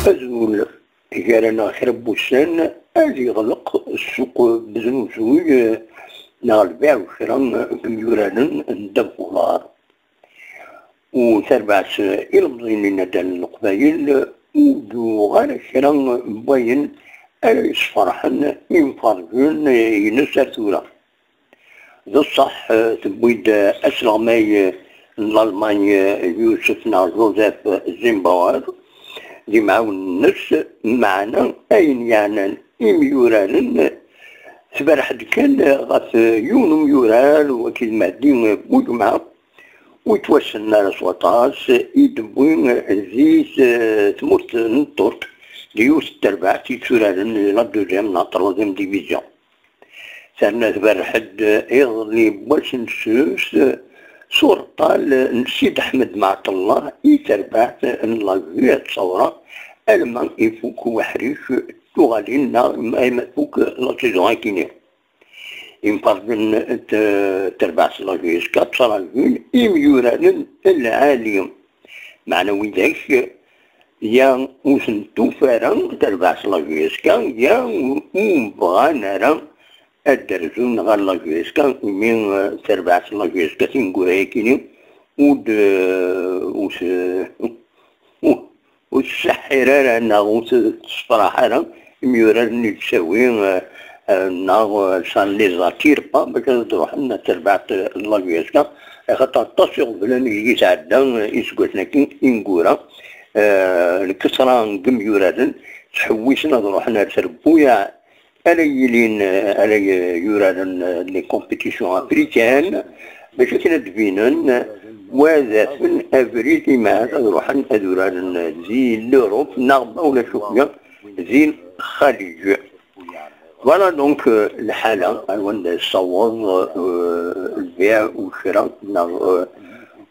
أزول جالنا خرب وسان أزي يغلق السوق بزنوزوي نا البيع وشرا كميوران $1 وتربعس يلمضين لنا دان القبايل ودو غير شرا مبين يصفرحن ينفرجون ينسر ثورة ذو الصح تبويد أسلامي الألمانيا يوسفنا جوزيف زيمباوير دي معاون الناس معنا أين يعني يوران سبارح كان غاف يونم يورال وكيد معدين بوجمعة ويتوسلنا لسوطاس يدبوين زيت تموت نطوط ليوس التربع تيتورالن لا دوزيام لا تروزيام ديفيزيون سارنا تبرحد يغلي باش نسوس صورة نسيد أحمد معط الله يتربعت لاجوية تصورة ألمان يفوك وحريش تغالينا ما يفوك لا سيزون كينيا ينفرضن تربعت لاجوية سكات صلاجون يميوران العاليم معنوي ذاك يا وسنتو فارن تربعت لاجوية سكان يا ومبغانا الدرزون غير لاجويسكا من تربعت لاجويسكا تنقول هيكيني والسحرة ناغوت الصراحة ميوراني تساوي ناغ سان لي زاتير با باش تروح لنا تربعت لاجويسكا خاطر تصيغ بلا نجي تعدى يسكتنا كي نقورا الكسران كميوران تحوسنا نروحنا تربويا على يوران لي كومبيتيسيون افريكان باش كنا دبينن وذافن افريقي ما نروح ندوران زي لوروب نغبه ولا شويه زي الخليج فوالا دونك الحاله وين الصواب البيع والشراء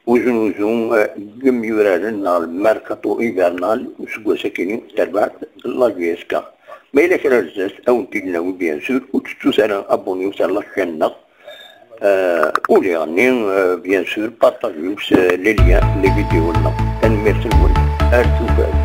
وزنوزون يوران الماركاتو ايفرنال وسكوا ساكنين تربعت لاجيسكا ما إلا كان الزاز أو نتيجنا بيان سور وتتوسانا أبونيو على الشانة ولي غني بيان سور بارطاجيو لي ليان لي فيديو لنا كان ميرسي لكم.